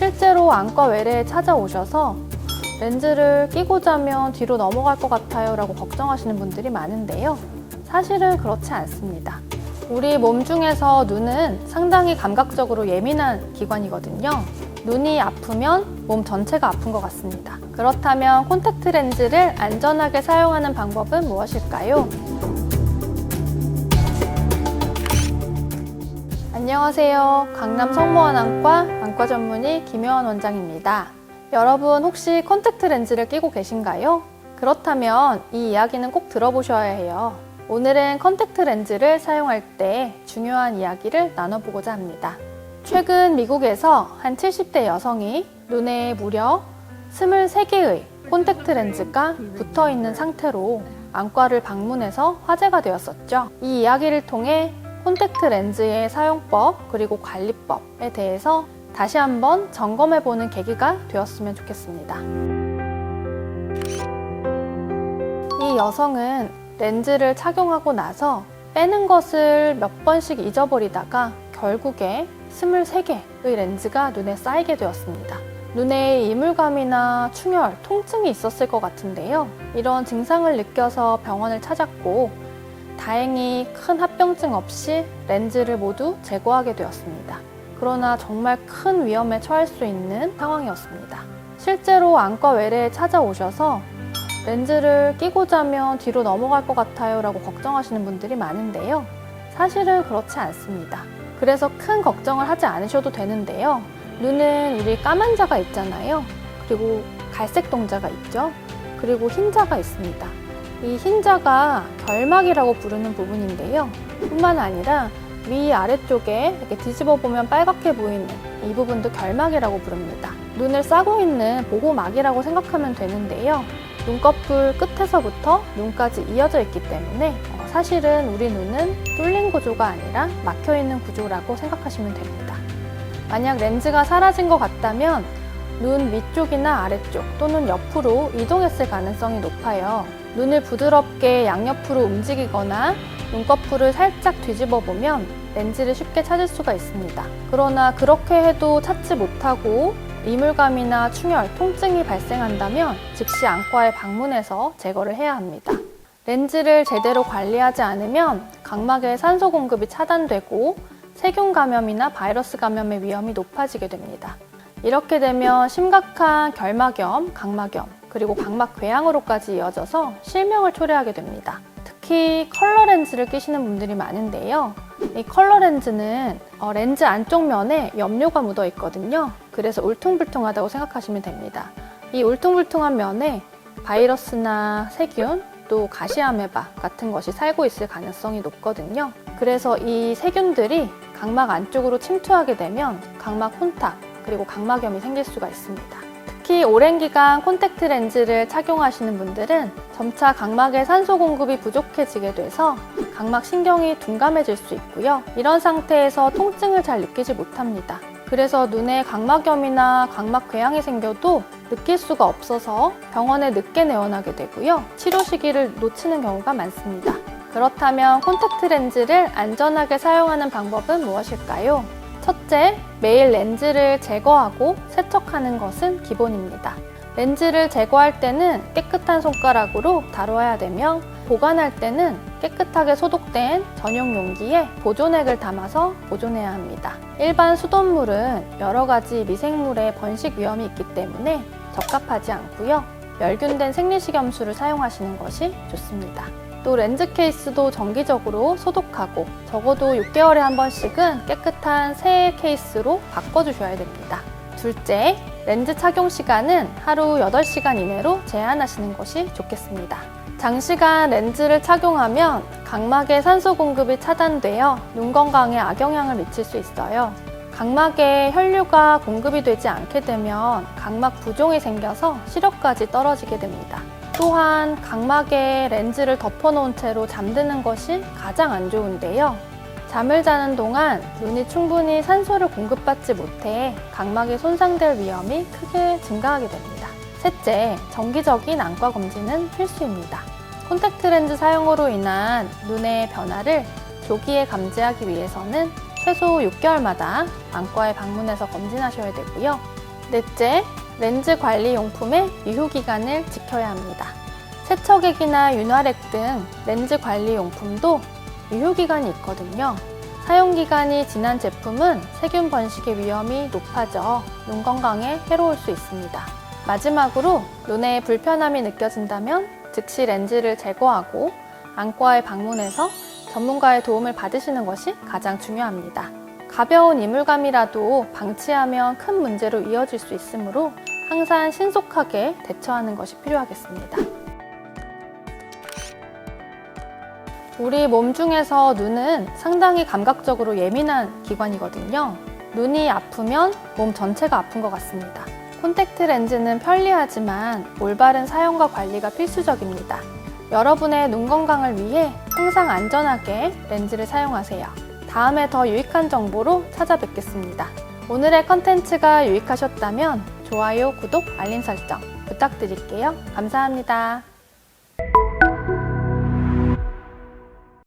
실제로 안과 외래에 찾아오셔서 렌즈를 끼고 자면 뒤로 넘어갈 것 같아요 라고 걱정하시는 분들이 많은데요. 사실은 그렇지 않습니다. 우리 몸 중에서 눈은 상당히 감각적으로 예민한 기관이거든요. 눈이 아프면 몸 전체가 아픈 것 같습니다. 그렇다면 콘택트 렌즈를 안전하게 사용하는 방법은 무엇일까요? 안녕하세요. 강남 성모원 안과 전문의 김효원 원장입니다. 여러분 혹시 콘택트 렌즈를 끼고 계신가요? 그렇다면 이 이야기는 꼭 들어보셔야 해요. 오늘은 콘택트 렌즈를 사용할 때 중요한 이야기를 나눠보고자 합니다. 최근 미국에서 한 70대 여성이 눈에 무려 23개의 콘택트 렌즈가 붙어 있는 상태로 안과를 방문해서 화제가 되었었죠. 이 이야기를 통해 콘택트 렌즈의 사용법 그리고 관리법에 대해서 다시 한번 점검해보는 계기가 되었으면 좋겠습니다. 이 여성은 렌즈를 착용하고 나서 빼는 것을 몇 번씩 잊어버리다가 결국에 23개의 렌즈가 눈에 쌓이게 되었습니다. 눈에 이물감이나 충혈, 통증이 있었을 것 같은데요. 이런 증상을 느껴서 병원을 찾았고 다행히 큰 합병증 없이 렌즈를 모두 제거하게 되었습니다. 그러나 정말 큰 위험에 처할 수 있는 상황이었습니다. 실제로 안과 외래에 찾아오셔서 렌즈를 끼고 자면 뒤로 넘어갈 것 같아요 라고 걱정하시는 분들이 많은데요. 사실은 그렇지 않습니다. 그래서 큰 걱정을 하지 않으셔도 되는데요. 눈은 우리 까만 자가 있잖아요. 그리고 갈색 동자가 있죠. 그리고 흰자가 있습니다. 이 흰자가 결막이라고 부르는 부분인데요. 뿐만 아니라 위아래쪽에 이렇게 뒤집어 보면 빨갛게 보이는 이 부분도 결막이라고 부릅니다. 눈을 싸고 있는 보호막이라고 생각하면 되는데요. 눈꺼풀 끝에서부터 눈까지 이어져 있기 때문에 사실은 우리 눈은 뚫린 구조가 아니라 막혀있는 구조라고 생각하시면 됩니다. 만약 렌즈가 사라진 것 같다면 눈 위쪽이나 아래쪽 또는 옆으로 이동했을 가능성이 높아요. 눈을 부드럽게 양옆으로 움직이거나 눈꺼풀을 살짝 뒤집어 보면 렌즈를 쉽게 찾을 수가 있습니다. 그러나 그렇게 해도 찾지 못하고 이물감이나 충혈, 통증이 발생한다면 즉시 안과에 방문해서 제거를 해야 합니다. 렌즈를 제대로 관리하지 않으면 각막의 산소 공급이 차단되고 세균 감염이나 바이러스 감염의 위험이 높아지게 됩니다. 이렇게 되면 심각한 결막염, 각막염, 그리고 각막 궤양으로까지 이어져서 실명을 초래하게 됩니다. 특히 컬러 렌즈를 끼시는 분들이 많은데요. 이 컬러 렌즈는 렌즈 안쪽 면에 염료가 묻어 있거든요. 그래서 울퉁불퉁하다고 생각하시면 됩니다. 이 울퉁불퉁한 면에 바이러스나 세균, 또 가시아메바 같은 것이 살고 있을 가능성이 높거든요. 그래서 이 세균들이 각막 안쪽으로 침투하게 되면 각막 혼탁, 그리고 각막염이 생길 수가 있습니다. 특히 오랜 기간 콘택트 렌즈를 착용하시는 분들은 점차 각막의 산소 공급이 부족해지게 돼서 각막 신경이 둔감해질 수 있고요. 이런 상태에서 통증을 잘 느끼지 못합니다. 그래서 눈에 각막염이나 각막 궤양이 생겨도 느낄 수가 없어서 병원에 늦게 내원하게 되고요. 치료 시기를 놓치는 경우가 많습니다. 그렇다면 콘택트 렌즈를 안전하게 사용하는 방법은 무엇일까요? 첫째, 매일 렌즈를 제거하고 세척하는 것은 기본입니다. 렌즈를 제거할 때는 깨끗한 손가락으로 다뤄야 되며 보관할 때는 깨끗하게 소독된 전용 용기에 보존액을 담아서 보존해야 합니다. 일반 수돗물은 여러 가지 미생물의 번식 위험이 있기 때문에 적합하지 않고요. 멸균된 생리식염수를 사용하시는 것이 좋습니다. 또 렌즈 케이스도 정기적으로 소독하고 적어도 6개월에 한 번씩은 깨끗한 새 케이스로 바꿔주셔야 됩니다. 둘째, 렌즈 착용 시간은 하루 8시간 이내로 제한하시는 것이 좋겠습니다. 장시간 렌즈를 착용하면 각막의 산소 공급이 차단되어 눈 건강에 악영향을 미칠 수 있어요. 각막에 혈류가 공급이 되지 않게 되면 각막 부종이 생겨서 시력까지 떨어지게 됩니다. 또한 각막에 렌즈를 덮어놓은 채로 잠드는 것이 가장 안 좋은데요. 잠을 자는 동안 눈이 충분히 산소를 공급받지 못해 각막이 손상될 위험이 크게 증가하게 됩니다. 셋째, 정기적인 안과 검진은 필수입니다. 콘택트 렌즈 사용으로 인한 눈의 변화를 조기에 감지하기 위해서는 최소 6개월마다 안과에 방문해서 검진하셔야 되고요. 넷째, 렌즈 관리 용품의 유효기간을 지켜야 합니다. 세척액이나 윤활액 등 렌즈 관리 용품도 유효기간이 있거든요. 사용기간이 지난 제품은 세균 번식의 위험이 높아져 눈 건강에 해로울 수 있습니다. 마지막으로 눈에 불편함이 느껴진다면 즉시 렌즈를 제거하고 안과에 방문해서 전문가의 도움을 받으시는 것이 가장 중요합니다. 가벼운 이물감이라도 방치하면 큰 문제로 이어질 수 있으므로 항상 신속하게 대처하는 것이 필요하겠습니다. 우리 몸 중에서 눈은 상당히 감각적으로 예민한 기관이거든요. 눈이 아프면 몸 전체가 아픈 것 같습니다. 콘택트 렌즈는 편리하지만 올바른 사용과 관리가 필수적입니다. 여러분의 눈 건강을 위해 항상 안전하게 렌즈를 사용하세요. 다음에 더 유익한 정보로 찾아뵙겠습니다. 오늘의 컨텐츠가 유익하셨다면 좋아요, 구독, 알림 설정 부탁드릴게요. 감사합니다.